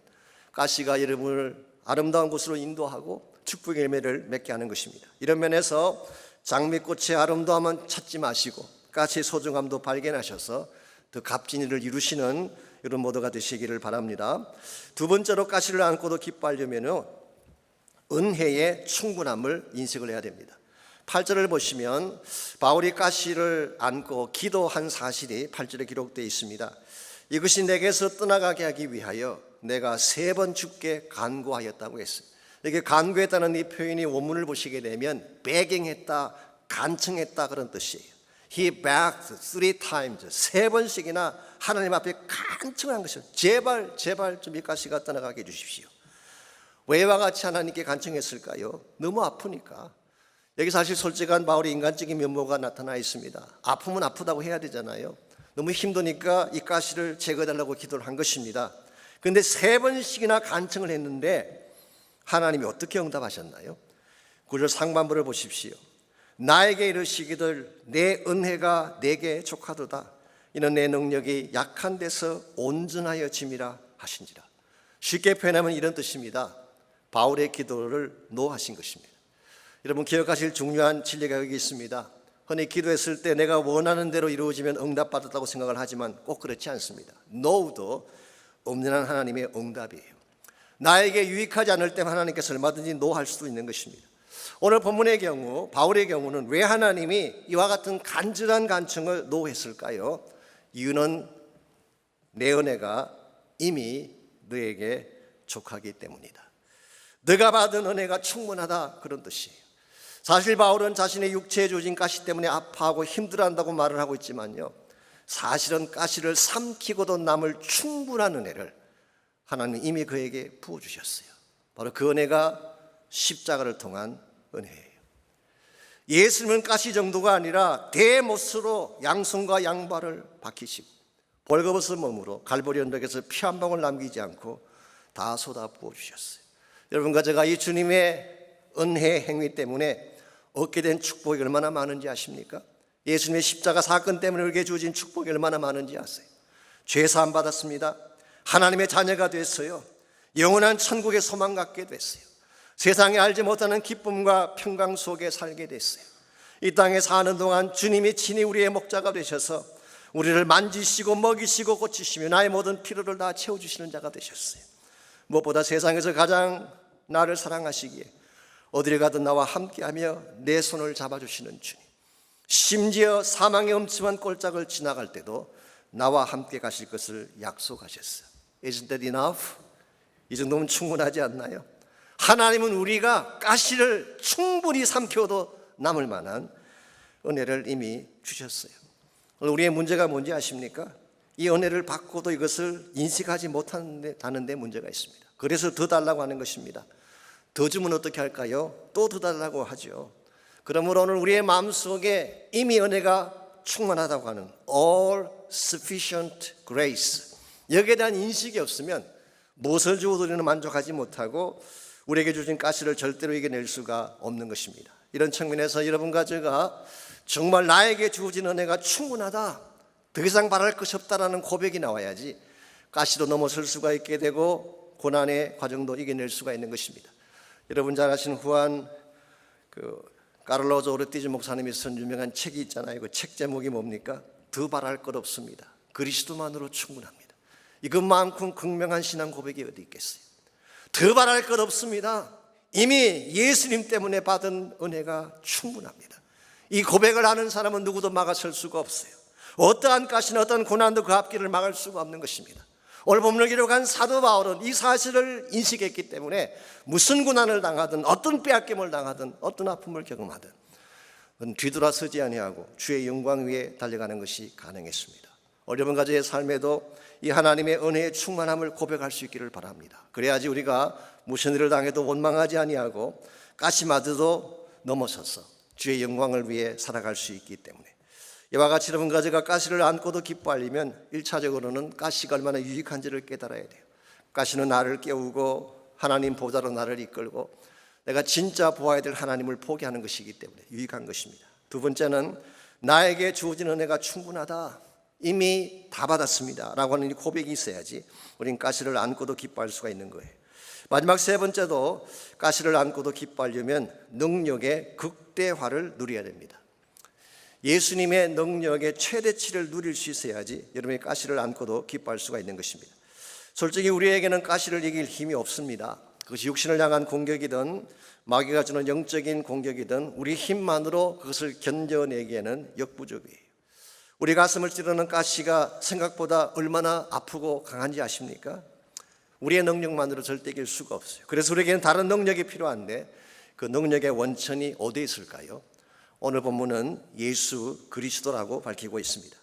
가시가 여러분을 아름다운 곳으로 인도하고 축복의 열매를 맺게 하는 것입니다. 이런 면에서 장미꽃의 아름다움은 찾지 마시고 가시의 소중함도 발견하셔서 더 값진 일을 이루시는 여러분 모두가 되시기를 바랍니다. 두 번째로 가시를 안고도 기뻐하려면 은혜의 충분함을 인식을 해야 됩니다. 8절을 보시면 바울이 가시를 안고 기도한 사실이 8절에 기록되어 있습니다. 이것이 내게서 떠나가게 하기 위하여 내가 3번 주께 간구하였다고 했어요. 이게 간구했다는 이 표현이 원문을 보시게 되면 배경했다, 간청했다 그런 뜻이에요. He begged 3 times, 3번씩이나 하나님 앞에 간청한 것이요. 제발 좀 이 가시가 떠나가게 해주십시오. 왜와 같이 하나님께 간청했을까요? 너무 아프니까. 여기 사실 솔직한 바울의 인간적인 면모가 나타나 있습니다. 아프면 아프다고 해야 되잖아요. 너무 힘드니까 이 가시를 제거해달라고 기도를 한 것입니다. 그런데 3번씩이나 간청을 했는데 하나님이 어떻게 응답하셨나요? 9절 상반부를 보십시오. 나에게 이르시기를 내 은혜가 내게 족하도다. 이는 내 능력이 약한 데서 온전하여 짐이라 하신지라. 쉽게 표현하면 이런 뜻입니다. 바울의 기도를 노하신 것입니다. 여러분 기억하실 중요한 진리가 여기 있습니다. 흔히 기도했을 때 내가 원하는 대로 이루어지면 응답받았다고 생각을 하지만 꼭 그렇지 않습니다. 노우도 엄연한 하나님의 응답이에요. 나에게 유익하지 않을 때만 하나님께서 얼마든지 노할 수도 있는 것입니다. 오늘 본문의 경우 바울의 경우는 왜 하나님이 이와 같은 간절한 간청을 노했을까요? 이유는 내 은혜가 이미 너에게 족하기 때문이다. 너가 받은 은혜가 충분하다 그런 뜻이에요. 사실 바울은 자신의 육체에 주어진 가시 때문에 아파하고 힘들어한다고 말을 하고 있지만요, 사실은 가시를 삼키고도 남을 충분한 은혜를 하나님은 이미 그에게 부어주셨어요. 바로 그 은혜가 십자가를 통한 은혜예요. 예수님은 가시 정도가 아니라 대못으로 양손과 양발을 박히시고 벌거벗은 몸으로 갈보리 언덕에서 피 한 방울 남기지 않고 다 쏟아 부어주셨어요. 여러분과 제가 이 주님의 은혜 행위 때문에 얻게 된 축복이 얼마나 많은지 아십니까? 예수님의 십자가 사건 때문에 우리에게 주어진 축복이 얼마나 많은지 아세요? 죄 사함 받았습니다. 하나님의 자녀가 됐어요. 영원한 천국의 소망 갖게 됐어요. 세상에 알지 못하는 기쁨과 평강 속에 살게 됐어요. 이 땅에 사는 동안 주님이 친히 우리의 목자가 되셔서 우리를 만지시고 먹이시고 고치시며 나의 모든 필요를 다 채워주시는 자가 되셨어요. 무엇보다 세상에서 가장 나를 사랑하시기에 어디를 가든 나와 함께하며 내 손을 잡아주시는 주님, 심지어 사망의 엄침한 꼴짝을 지나갈 때도 나와 함께 가실 것을 약속하셨어요. Isn't that enough? 이 정도면 충분하지 않나요? 하나님은 우리가 가시를 충분히 삼켜도 남을 만한 은혜를 이미 주셨어요. 우리의 문제가 뭔지 아십니까? 이 은혜를 받고도 이것을 인식하지 못하는 데 문제가 있습니다. 그래서 더 달라고 하는 것입니다. 더 주면 어떻게 할까요? 또 더 달라고 하죠. 그러므로 오늘 우리의 마음속에 이미 은혜가 충만하다고 하는 all sufficient grace, 여기에 대한 인식이 없으면 무엇을 주어도 우리는 만족하지 못하고 우리에게 주신 가시를 절대로 이겨낼 수가 없는 것입니다. 이런 측면에서 여러분과 제가 정말 나에게 주어진 은혜가 충분하다, 더 이상 바랄 것이 없다라는 고백이 나와야지 가시도 넘어설 수가 있게 되고 고난의 과정도 이겨낼 수가 있는 것입니다. 여러분 잘 아시는 후안 카를로스 오르티즈 목사님이 쓴 유명한 책이 있잖아요. 그 책 제목이 뭡니까? 더 바랄 것 없습니다. 그리스도만으로 충분합니다. 이것만큼 극명한 신앙 고백이 어디 있겠어요? 더 바랄 것 없습니다. 이미 예수님 때문에 받은 은혜가 충분합니다. 이 고백을 하는 사람은 누구도 막아설 수가 없어요. 어떠한 가시나 어떠한 고난도 그 앞길을 막을 수가 없는 것입니다. 오늘 본문을 기록한 사도 바울은 이 사실을 인식했기 때문에 무슨 고난을 당하든 어떤 빼앗김을 당하든 어떤 아픔을 경험하든 뒤돌아서지 아니하고 주의 영광 위에 달려가는 것이 가능했습니다. 여러분 가정의 삶에도 이 하나님의 은혜의 충만함을 고백할 수 있기를 바랍니다. 그래야지 우리가 무슨 일을 당해도 원망하지 아니하고 가시마저도 넘어서서 주의 영광을 위해 살아갈 수 있기 때문에 이와 같이 여러분 가지가 가시를 안고도 기뻐하려면 1차적으로는 가시가 얼마나 유익한지를 깨달아야 돼요. 가시는 나를 깨우고 하나님 보좌로 나를 이끌고 내가 진짜 보아야 될 하나님을 포기하는 것이기 때문에 유익한 것입니다. 두 번째는 나에게 주어진 은혜가 충분하다, 이미 다 받았습니다 라고 하는 이 고백이 있어야지 우린 가시를 안고도 기뻐할 수가 있는 거예요. 마지막 세 번째도 가시를 안고도 기뻐하려면 능력의 극대화를 누려야 됩니다. 예수님의 능력의 최대치를 누릴 수 있어야지 여러분이 가시를 안고도 기뻐할 수가 있는 것입니다. 솔직히 우리에게는 가시를 이길 힘이 없습니다. 그것이 육신을 향한 공격이든 마귀가 주는 영적인 공격이든 우리 힘만으로 그것을 견뎌내기에는 역부족이에요. 우리 가슴을 찌르는 가시가 생각보다 얼마나 아프고 강한지 아십니까? 우리의 능력만으로 절대 이길 수가 없어요. 그래서 우리에게는 다른 능력이 필요한데 그 능력의 원천이 어디에 있을까요? 오늘 본문은 예수 그리스도라고 밝히고 있습니다.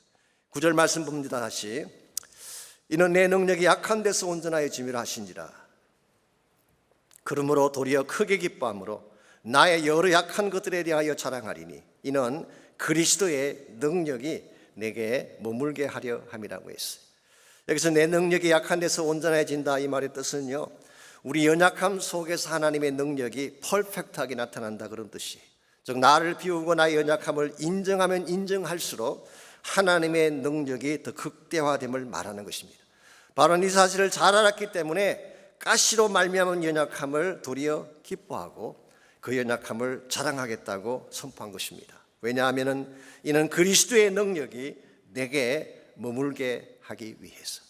9절 말씀 봅니다. 다시. 이는 내 능력이 약한 데서 온전하여 짐이라 하신지라. 그러므로 도리어 크게 기뻐함으로 나의 여러 약한 것들에 대하여 자랑하리니 이는 그리스도의 능력이 내게 머물게 하려 함이라고 했어요. 여기서 내 능력이 약한 데서 온전해진다 이 말의 뜻은요, 우리 연약함 속에서 하나님의 능력이 퍼펙트하게 나타난다 그런 뜻이에요. 즉 나를 비우고 나의 연약함을 인정하면 인정할수록 하나님의 능력이 더 극대화됨을 말하는 것입니다. 바로 이 사실을 잘 알았기 때문에 가시로 말미암은 연약함을 도리어 기뻐하고 그 연약함을 자랑하겠다고 선포한 것입니다. 왜냐하면 이는 그리스도의 능력이 내게 머물게 하기 위해서.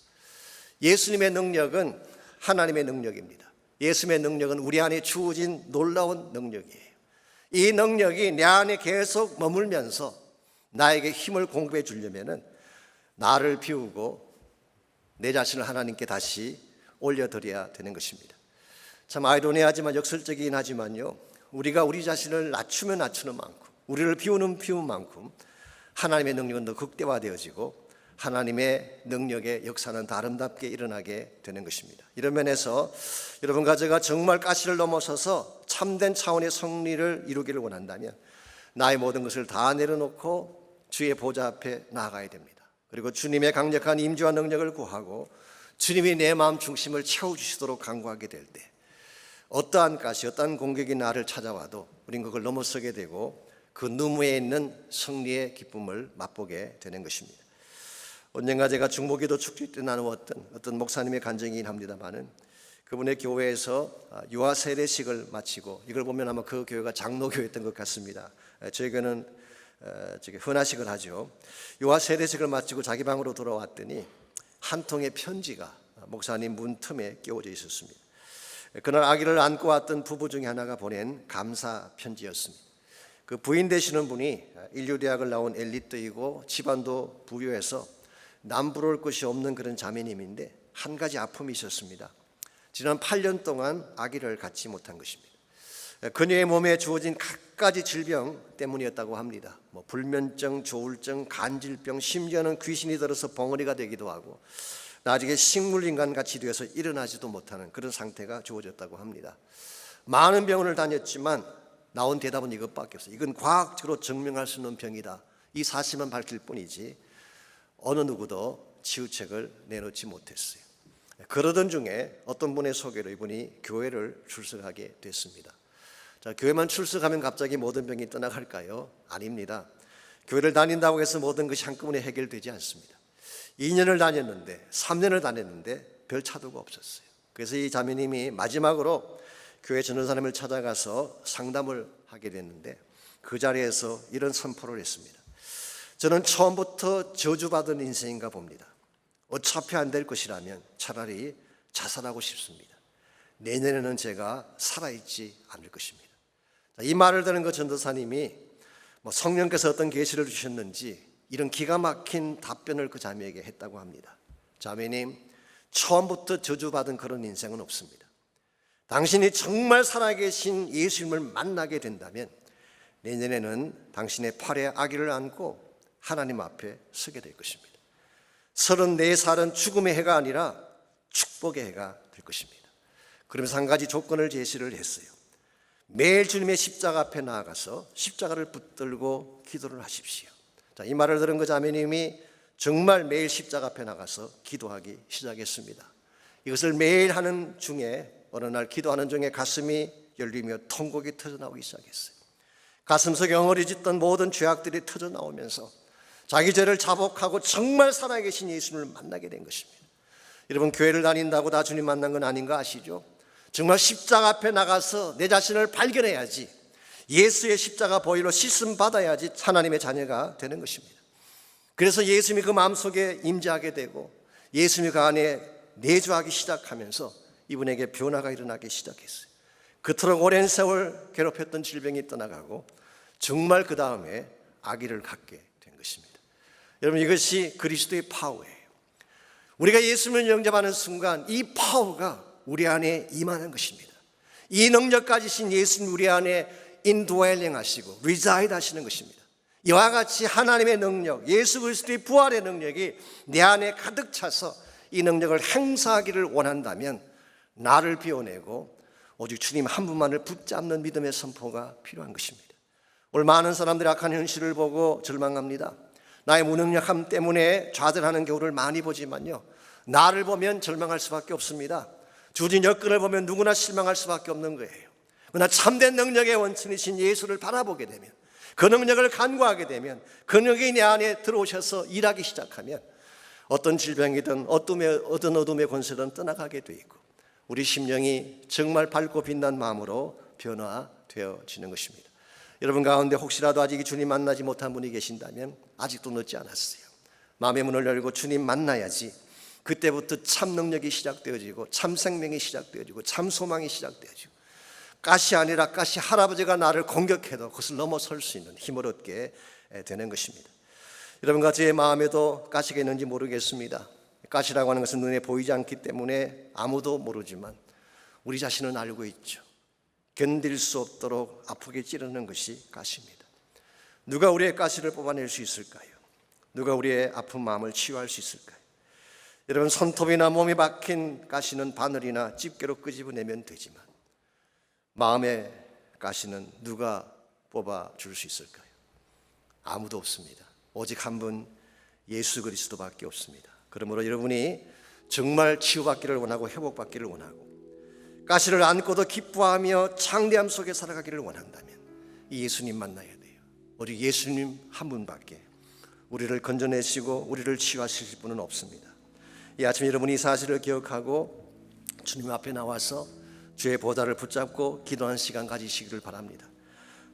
예수님의 능력은 하나님의 능력입니다. 예수님의 능력은 우리 안에 주어진 놀라운 능력이에요. 이 능력이 내 안에 계속 머물면서 나에게 힘을 공급해 주려면 나를 비우고 내 자신을 하나님께 다시 올려드려야 되는 것입니다. 참 아이러니하지만 역설적이긴 하지만요, 우리가 우리 자신을 낮추면 낮추는 만큼, 우리를 비우는 만큼 하나님의 능력은 더 극대화되어지고 하나님의 능력의 역사는 더 아름답게 일어나게 되는 것입니다. 이런 면에서 여러분 가지가 정말 가시를 넘어서서 참된 차원의 승리를 이루기를 원한다면 나의 모든 것을 다 내려놓고 주의 보좌 앞에 나아가야 됩니다. 그리고 주님의 강력한 임재와 능력을 구하고 주님이 내 마음 중심을 채워주시도록 간구하게 될 때 어떠한 가시, 어떠한 공격이 나를 찾아와도 우린 그걸 넘어서게 되고 그 너머에 있는 승리의 기쁨을 맛보게 되는 것입니다. 언젠가 제가 중보기도 축제 때 나누었던 어떤 목사님의 간증이긴 합니다만은 그분의 교회에서 유아 세례식을 마치고, 이걸 보면 아마 그 교회가 장로교회였던 것 같습니다. 저희 교회는 헌화식을 하죠. 유아 세례식을 마치고 자기 방으로 돌아왔더니 한 통의 편지가 목사님 문틈에 끼워져 있었습니다. 그날 아기를 안고 왔던 부부 중에 하나가 보낸 감사 편지였습니다. 그 부인 되시는 분이 인류대학을 나온 엘리트이고 집안도 부유해서 남부러울 것이 없는 그런 자매님인데 한 가지 아픔이 있었습니다. 지난 8년 동안 아기를 갖지 못한 것입니다. 그녀의 몸에 주어진 갖가지 질병 때문이었다고 합니다. 불면증, 조울증, 간질병, 심지어는 귀신이 들어서 벙어리가 되기도 하고 나중에 식물인간같이 되어서 일어나지도 못하는 그런 상태가 주어졌다고 합니다. 많은 병원을 다녔지만 나온 대답은 이것밖에 없어요. 이건 과학적으로 증명할 수 없는 병이다. 이 사실만 밝힐 뿐이지 어느 누구도 치유책을 내놓지 못했어요. 그러던 중에 어떤 분의 소개로 이분이 교회를 출석하게 됐습니다. 자, 교회만 출석하면 갑자기 모든 병이 떠나갈까요? 아닙니다. 교회를 다닌다고 해서 모든 것이 한꺼번에 해결되지 않습니다. 2년을 다녔는데 3년을 다녔는데 별 차도가 없었어요. 그래서 이 자매님이 마지막으로 교회 전도사님을 찾아가서 상담을 하게 됐는데 그 자리에서 이런 선포를 했습니다. 저는 처음부터 저주받은 인생인가 봅니다. 어차피 안 될 것이라면 차라리 자살하고 싶습니다. 내년에는 제가 살아있지 않을 것입니다. 이 말을 들은 그 전도사님이 성령께서 어떤 계시를 주셨는지 이런 기가 막힌 답변을 그 자매에게 했다고 합니다. 자매님, 처음부터 저주받은 그런 인생은 없습니다. 당신이 정말 살아계신 예수님을 만나게 된다면 내년에는 당신의 팔에 아기를 안고 하나님 앞에 서게 될 것입니다. 34살은 죽음의 해가 아니라 축복의 해가 될 것입니다. 그러면서 한 가지 조건을 제시를 했어요. 매일 주님의 십자가 앞에 나아가서 십자가를 붙들고 기도를 하십시오. 자, 이 말을 들은 그 자매님이 정말 매일 십자가 앞에 나가서 기도하기 시작했습니다. 이것을 매일 하는 중에 어느 날 기도하는 중에 가슴이 열리며 통곡이 터져나오기 시작했어요. 가슴속에 엉어리짓던 모든 죄악들이 터져나오면서 자기 죄를 자복하고 정말 살아계신 예수님을 만나게 된 것입니다. 여러분, 교회를 다닌다고 다 주님 만난 건 아닌 거 아시죠? 정말 십자가 앞에 나가서 내 자신을 발견해야지, 예수의 십자가 보혈로 씻음 받아야지 하나님의 자녀가 되는 것입니다. 그래서 예수님이 그 마음속에 임재하게 되고 예수님이 그 안에 내주하기 시작하면서 이분에게 변화가 일어나기 시작했어요. 그토록 오랜 세월 괴롭혔던 질병이 떠나가고 정말 그 다음에 아기를 갖게 된 것입니다. 여러분, 이것이 그리스도의 파워예요. 우리가 예수님을 영접하는 순간 이 파워가 우리 안에 임하는 것입니다. 이 능력 가지신 예수님 우리 안에 인도엘링 하시고 리자이드 하시는 것입니다. 이와 같이 하나님의 능력, 예수 그리스도의 부활의 능력이 내 안에 가득 차서 이 능력을 행사하기를 원한다면 나를 비워내고 오직 주님 한 분만을 붙잡는 믿음의 선포가 필요한 것입니다. 오늘 많은 사람들이 악한 현실을 보고 절망합니다. 나의 무능력함 때문에 좌절하는 경우를 많이 보지만요, 나를 보면 절망할 수밖에 없습니다. 주어진 여건을 보면 누구나 실망할 수밖에 없는 거예요. 그러나 참된 능력의 원천이신 예수를 바라보게 되면, 그 능력을 간구하게 되면, 그 능력이 내 안에 들어오셔서 일하기 시작하면 어떤 질병이든 어떤 어둠의 권세든 떠나가게 돼 있고 우리 심령이 정말 밝고 빛난 마음으로 변화되어지는 것입니다. 여러분 가운데 혹시라도 아직 주님 만나지 못한 분이 계신다면 아직도 늦지 않았어요. 마음의 문을 열고 주님 만나야지 그때부터 참 능력이 시작되어지고 참 생명이 시작되어지고 참 소망이 시작되어지고 가시 아니라 가시 할아버지가 나를 공격해도 그것을 넘어설 수 있는 힘을 얻게 되는 것입니다. 여러분과 저의 마음에도 가시가 있는지 모르겠습니다. 가시라고 하는 것은 눈에 보이지 않기 때문에 아무도 모르지만 우리 자신은 알고 있죠. 견딜 수 없도록 아프게 찌르는 것이 가시입니다. 누가 우리의 가시를 뽑아낼 수 있을까요? 누가 우리의 아픈 마음을 치유할 수 있을까요? 여러분, 손톱이나 몸에 박힌 가시는 바늘이나 집게로 끄집어내면 되지만 마음의 가시는 누가 뽑아줄 수 있을까요? 아무도 없습니다. 오직 한 분 예수 그리스도밖에 없습니다. 그러므로 여러분이 정말 치유받기를 원하고 회복받기를 원하고 가시를 안고도 기뻐하며 창대함 속에 살아가기를 원한다면 이 예수님 만나야 돼요. 오직 예수님 한 분밖에 우리를 건져내시고 우리를 치유하실 분은 없습니다. 이 아침 여러분이 이 사실을 기억하고 주님 앞에 나와서 주의 보좌를 붙잡고 기도하는 시간 가지시기를 바랍니다.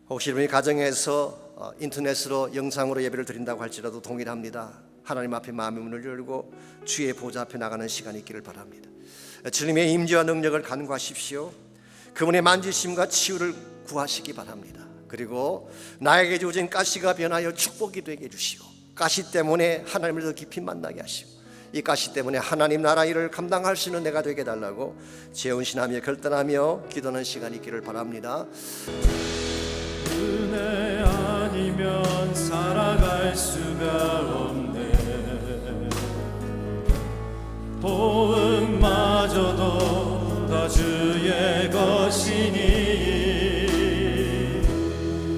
혹시 여러분이 가정에서 인터넷으로 영상으로 예배를 드린다고 할지라도 동일합니다. 하나님 앞에 마음의 문을 열고 주의 보좌 앞에 나가는 시간이 있기를 바랍니다. 주님의 임재와 능력을 간구하십시오. 그분의 만지심과 치유를 구하시기 바랍니다. 그리고 나에게 주어진 가시가 변하여 축복이 되게 해주시고 가시 때문에 하나님을 더 깊이 만나게 하시고 이 가시 때문에 하나님 나라 일을 감당할 수 있는 내가 되게 해달라고 재혼신하며 결단하며 기도하는 시간이 있기를 바랍니다. 은혜 아니면 살아갈 수가 없네. 보응마저도 다 주의 것이니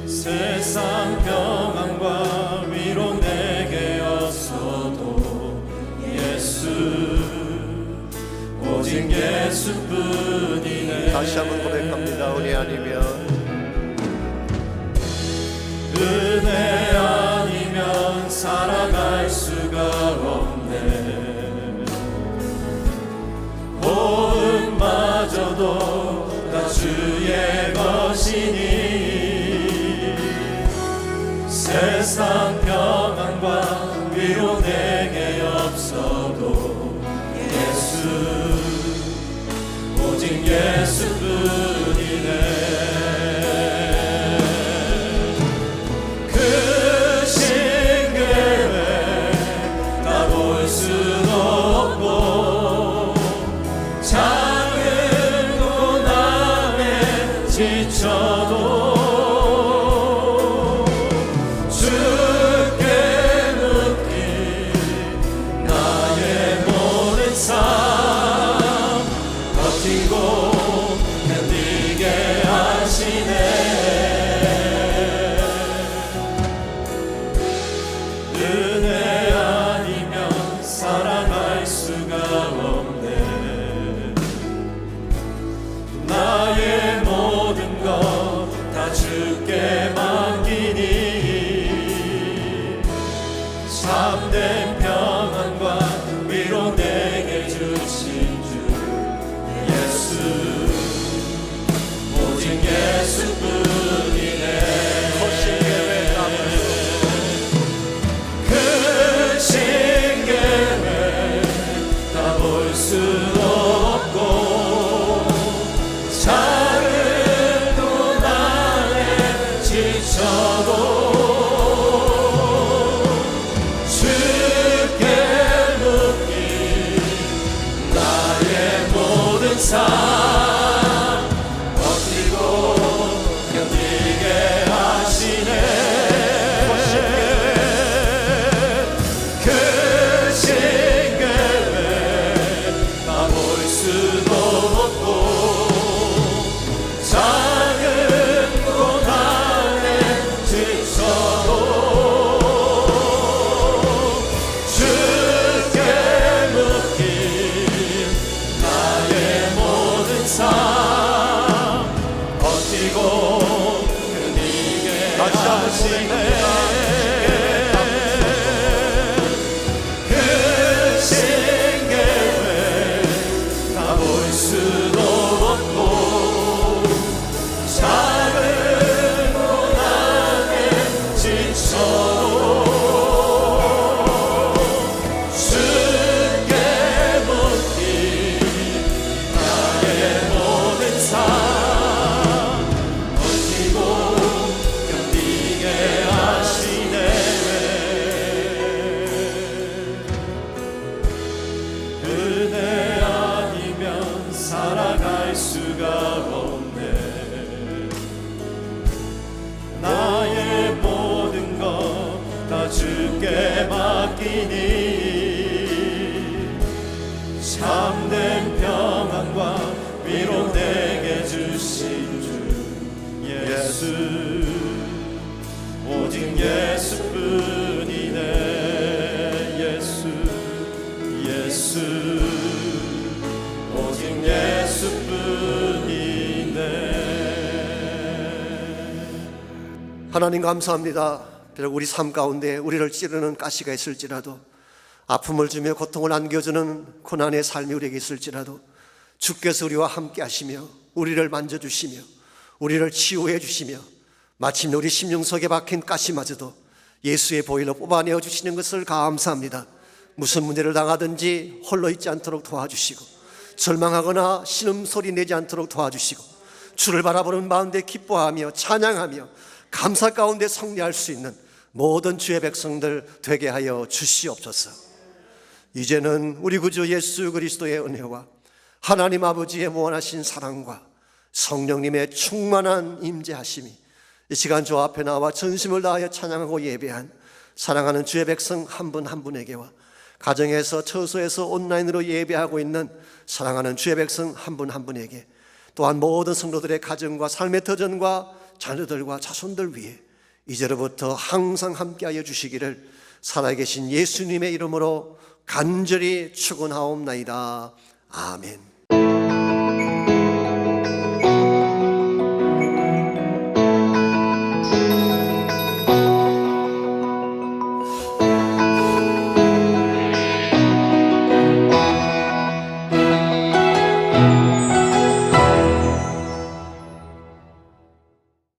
세상 평안과 위로 내게 없어도 예수 오직 예수뿐이네. 다시 한번 고백합니다. 은혜 아니면 은혜 아니면 살아갈 수가 없네. 보응마저도 다 주의 것이니 세상 평안과 위로 내게 없어도 예수 오직 예수뿐이네. 지쳐도 주께 묻기 나의 모든 삶 버티고 은혜 아니면 살아갈 수가 없네. 나의 모든 것 다 주께 맡기니 참된 평안과 위로 내게 주신 주 예수, 오직 예수뿐이네. 그 신계획 다 볼 수 없고 작은 고난에 지쳐도 주께 묻기 나의 모든 삶 버티고 견디게 하시네. 그 신계획 다 볼 수도 없고 작은 고난에 지쳐도 주께 묻기 나의 모든 삶 버티고 견디게 하시네. 그 신계획 다 볼 수도 없고 작은 고난에 지쳐도 주께 묻기 나의 모든 삶 버티고 견디게 하시네. 은혜 아니면 살아갈 수가 없네. 나의 모든 것 다 주께 맡기니 참된 평안과 위로 내게 주신 주 예수, 오직 예수뿐이네. 예수, 예수, 오직 예수뿐이네. 하나님 감사합니다. 비록 우리 삶 가운데 우리를 찌르는 가시가 있을지라도, 아픔을 주며 고통을 안겨주는 고난의 삶이 우리에게 있을지라도 주께서 우리와 함께 하시며 우리를 만져주시며 우리를 치유해 주시며 마침내 우리 심령 속에 박힌 가시마저도 예수의 보혈로 뽑아내어 주시는 것을 감사합니다. 무슨 문제를 당하든지 홀로 있지 않도록 도와주시고 절망하거나 신음소리 내지 않도록 도와주시고 주를 바라보는 마음에 기뻐하며 찬양하며 감사 가운데 승리할 수 있는 모든 주의 백성들 되게 하여 주시옵소서. 이제는 우리 구주 예수 그리스도의 은혜와 하나님 아버지의 무한하신 사랑과 성령님의 충만한 임재하심이 이 시간 주 앞에 나와 전심을 다하여 찬양하고 예배한 사랑하는 주의 백성 한 분 한 분에게와 가정에서 처소에서 온라인으로 예배하고 있는 사랑하는 주의 백성 한 분 한 분에게, 또한 모든 성도들의 가정과 삶의 터전과 자녀들과 자손들 위해 이제로부터 항상 함께하여 주시기를 살아계신 예수님의 이름으로 간절히 축원하옵나이다. 아멘.